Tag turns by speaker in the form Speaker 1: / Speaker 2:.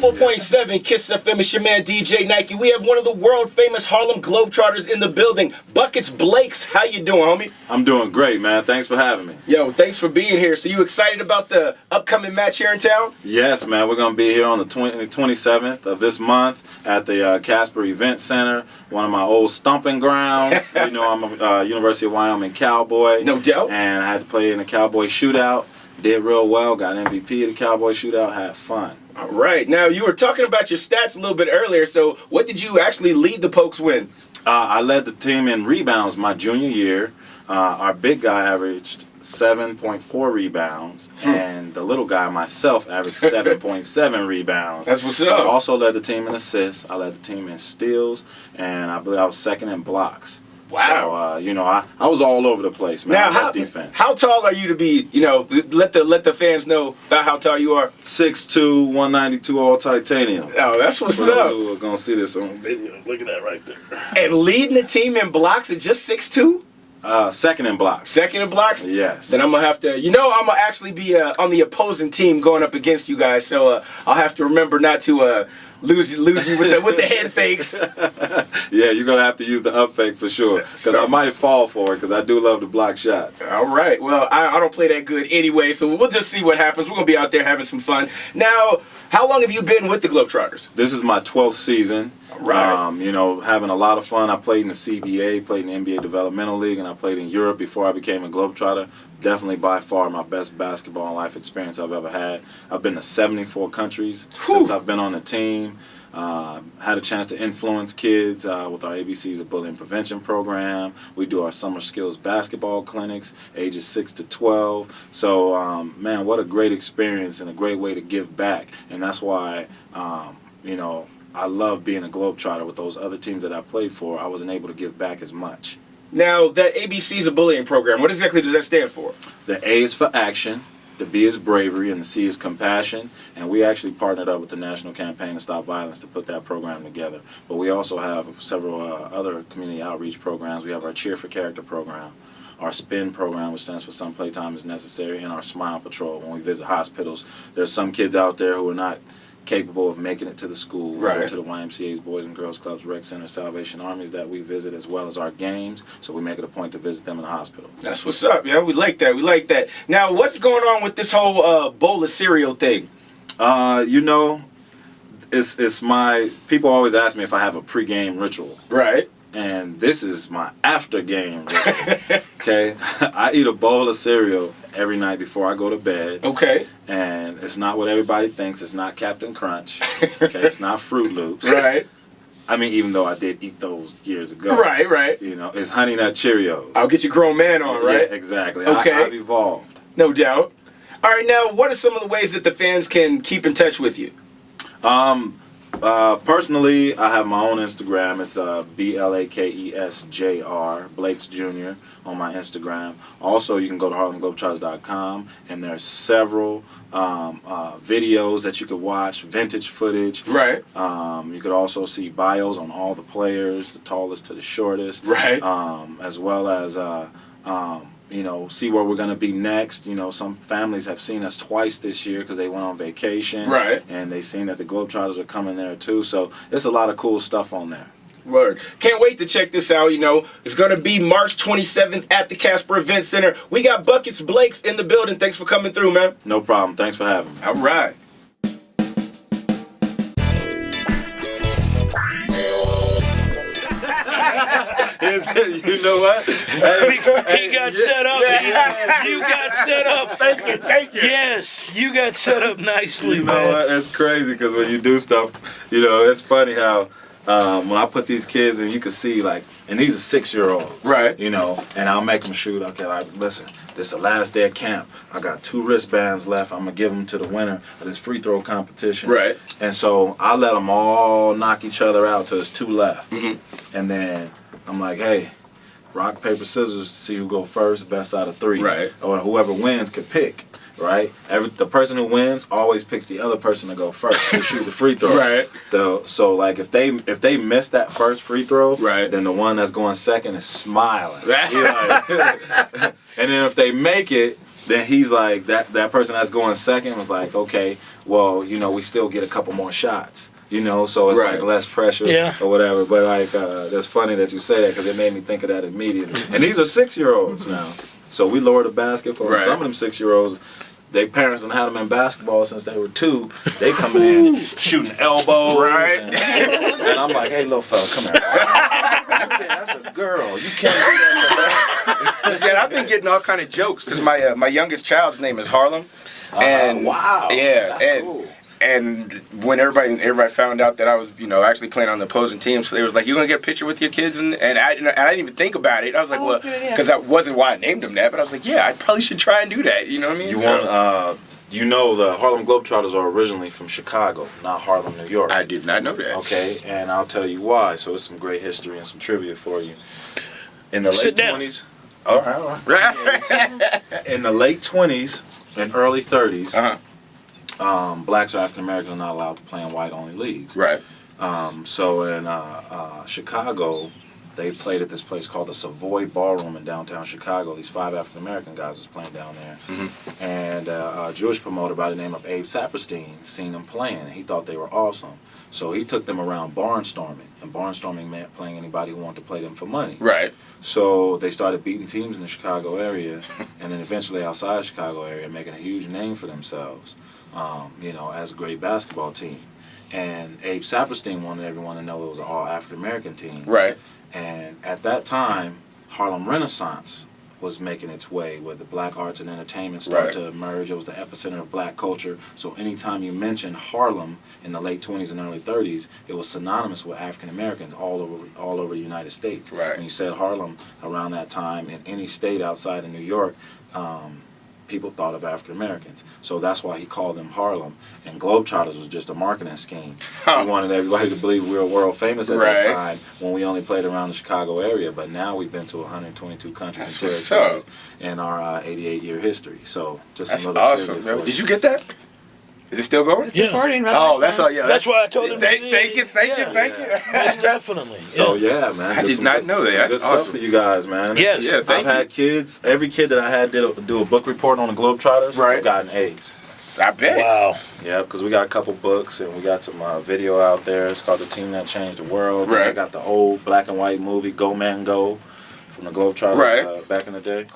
Speaker 1: 104.7 Kiss FM. It's your man DJ Nyke. We have one of the world famous Harlem Globetrotters in the building. Buckets Blakes. How you doing, homie?
Speaker 2: I'm doing great, man. Thanks for having me.
Speaker 1: Yo, thanks for being here. So you excited about the upcoming match here in town?
Speaker 2: Yes, man. We're going to be here on the 27th of this month at the Casper Event Center, one of my old stomping grounds. You know, I'm a University of Wyoming Cowboy.
Speaker 1: No doubt.
Speaker 2: And I had to play in the Cowboy Shootout. Did real well. Got MVP of the Cowboy Shootout. Had fun.
Speaker 1: All right. Now, you were talking about your stats a little bit earlier. So what did you actually lead the Pokes win?
Speaker 2: I led the team in rebounds my junior year. Our big guy averaged 7.4 rebounds, and the little guy, myself, averaged 7.7 rebounds.
Speaker 1: That's what's up.
Speaker 2: I also led the team in assists. I led the team in steals, and I believe I was second in blocks.
Speaker 1: Wow.
Speaker 2: So, you know, I was all over the place, man.
Speaker 1: Now, how tall are you to be, you know, let the fans know about how tall you are?
Speaker 2: 6'2", 192, all titanium.
Speaker 1: Oh, that's what's
Speaker 2: For
Speaker 1: up.
Speaker 2: those who are going to see this on video, look at that right there.
Speaker 1: And leading the team in blocks at just 6'2"?
Speaker 2: Second in blocks.
Speaker 1: Second in blocks?
Speaker 2: Yes.
Speaker 1: Then I'm going to have to, you know, I'm going to actually be on the opposing team going up against you guys, so I'll have to remember not to lose you with the head fakes.
Speaker 2: Yeah, you're going to have to use the up fake for sure, because I might fall for it, because I do love to block shots.
Speaker 1: All right. Well, I don't play that good anyway, so we'll just see what happens. We're going to be out there having some fun. Now, how long have you been with the Globetrotters?
Speaker 2: This is my 12th season.
Speaker 1: Right.
Speaker 2: You know, having a lot of fun. I played in the CBA, played in the NBA Developmental League, and I played in Europe before I became a Globetrotter. Definitely by far my best basketball and life experience I've ever had. I've been to 74 countries since I've been on the team. Had a chance to influence kids with our ABCs of Bullying Prevention program. We do our summer skills basketball clinics, ages 6 to 12. So, man, what a great experience and a great way to give back. And that's why, you know, I love being a Globetrotter. With those other teams that I played for, I wasn't able to give back as much.
Speaker 1: Now, that ABC's a bullying program, what exactly does that stand for?
Speaker 2: The A is for action, the B is bravery, and the C is compassion. And we actually partnered up with the National Campaign to Stop Violence to put that program together. But we also have several other community outreach programs. We have our Cheer for Character program, our SPIN program, which stands for Some Playtime is Necessary, and our Smile Patrol. When we visit hospitals, there's some kids out there who are not capable of making it to the schools, or to the YMCA's, Boys and Girls Clubs, Rec Center, Salvation Armies that we visit, as well as our games. So we make it a point to visit them in the hospital.
Speaker 1: That's what's up, yeah. We like that. We like that. Now, what's going on with this whole bowl of cereal thing?
Speaker 2: You know, it's my, people always ask me if I have a pregame ritual.
Speaker 1: Right.
Speaker 2: And this is my after game ritual. Okay? I eat a bowl of cereal every night before I go to bed.
Speaker 1: Okay.
Speaker 2: And it's not what everybody thinks. It's not Captain Crunch. Okay? It's not Fruit Loops.
Speaker 1: Right.
Speaker 2: I mean, even though I did eat those years ago.
Speaker 1: Right, right.
Speaker 2: You know, it's Honey Nut Cheerios.
Speaker 1: I'll get your grown man on, right?
Speaker 2: Yeah, exactly.
Speaker 1: Okay.
Speaker 2: I've evolved.
Speaker 1: No doubt. All right, now, what are some of the ways that the fans can keep in touch with you?
Speaker 2: Personally, I have my own Instagram. It's BLAKESJR, Blakes Jr. on my Instagram. Also, you can go to HarlemGlobetrotters.com, and there's several videos that you could watch, vintage footage.
Speaker 1: Right.
Speaker 2: You could also see bios on all the players, the tallest to the shortest.
Speaker 1: Right.
Speaker 2: As well as you know, see where we're going to be next. You know, some families have seen us twice this year because they went on vacation.
Speaker 1: Right.
Speaker 2: And they've seen that the Globetrotters are coming there too. So it's a lot of cool stuff on there.
Speaker 1: Word. Can't wait to check this out. You know, it's going to be March 27th at the Casper Event Center. We got Buckets Blakes in the building. Thanks for coming through, man.
Speaker 2: No problem. Thanks for having me.
Speaker 1: All right.
Speaker 2: You know what?
Speaker 3: He got set up.
Speaker 2: Yeah.
Speaker 3: You got set up.
Speaker 1: Thank you. Thank you.
Speaker 3: Yes, you got set up nicely,
Speaker 2: You know
Speaker 3: man.
Speaker 2: what? It's crazy because when you do stuff, you know, it's funny how when I put these kids in, you can see, like, and these are 6-year-olds.
Speaker 1: Right.
Speaker 2: You know, and I'll make them shoot. Okay, like, listen, this is the last day of camp. I got 2 wristbands left. I'm going to give them to the winner of this free throw competition.
Speaker 1: Right.
Speaker 2: And so I let them all knock each other out till there's 2 left. Mm-hmm. And then I'm like, hey, rock, paper, scissors, see who go first, best out of 3.
Speaker 1: Right.
Speaker 2: Or whoever wins can pick. Right? The person who wins always picks the other person to go first to shoot the free throw.
Speaker 1: Right.
Speaker 2: So like if they miss that first free throw,
Speaker 1: right,
Speaker 2: then the one that's going second is smiling.
Speaker 1: Right.
Speaker 2: You know, and then if they make it, then he's like, that person that's going second was like, okay, well, we still get a couple more shots. So it's like less pressure or whatever. But like, that's funny that you say that because it made me think of that immediately. And these are 6-year-olds now. So we lowered the basket for some of them 6-year-olds. Their parents done had them in basketball since they were 2. They coming in shooting elbows. Right. And I'm like, hey, little fella, come here. That's a girl. You can't do that.
Speaker 1: Listen, I've been getting all kind of jokes because my youngest child's name is Harlem. And
Speaker 2: wow.
Speaker 1: Yeah.
Speaker 2: That's cool.
Speaker 1: And when everybody found out that I was, actually playing on the opposing team, so they was like, "You gonna get a picture with your kids?" And I didn't even think about it. I was like, "Well," because that wasn't why I named them that. But I was like, "Yeah, I probably should try and do that." You know what I mean?
Speaker 2: The Harlem Globetrotters are originally from Chicago, not Harlem, New York.
Speaker 1: I did not know that.
Speaker 2: Okay, and I'll tell you why. So it's some great history and some trivia for you. In the late 20s. All right. In the late 20s and early 30s. Blacks or African Americans are not allowed to play in white-only leagues. Right. So in Chicago, they played at this place called the Savoy Ballroom in downtown Chicago. These 5 African American guys was playing down there, and a Jewish promoter by the name of Abe Saperstein seen them playing, and he thought they were awesome. So he took them around barnstorming, and barnstorming meant playing anybody who wanted to play them for money. Right. So they started beating teams in the Chicago area, and then eventually outside the Chicago area, making a huge name for themselves. As a great basketball team. And Abe Saperstein wanted everyone to know it was an all-African-American team. Right. And at that time, Harlem Renaissance was making its way, where the black arts and entertainment started to emerge. It was the epicenter of black culture. So anytime you mentioned Harlem in the late 20s and early 30s, it was synonymous with African-Americans all over the United States. Right. When you said Harlem around that time in any state outside of New York, people thought of African Americans. So that's why he called them Harlem. And Globetrotters was just a marketing scheme. He wanted everybody to believe we were world famous at that time when we only played around the Chicago area. But now we've been to 122 countries and territories in our 88-year history. So just a little
Speaker 1: awesome. Did you get that? Is it still going?
Speaker 4: It's recording.
Speaker 1: That's all. Yeah,
Speaker 3: that's why I told him.
Speaker 1: Thank you.
Speaker 3: Yes, definitely.
Speaker 2: So man,
Speaker 1: I did not know that. That's
Speaker 2: good
Speaker 1: awesome
Speaker 2: stuff for you guys, man.
Speaker 3: Yes,
Speaker 1: yeah.
Speaker 2: I've had kids. Every kid that I had did do a book report on the Globetrotters. Right. I've gotten A's.
Speaker 1: I bet.
Speaker 3: Wow.
Speaker 2: Yeah, because we got a couple books and we got some video out there. It's called The Team That Changed the World. Right. I got the old black and white movie Go Man Go from the Globetrotters back in the day.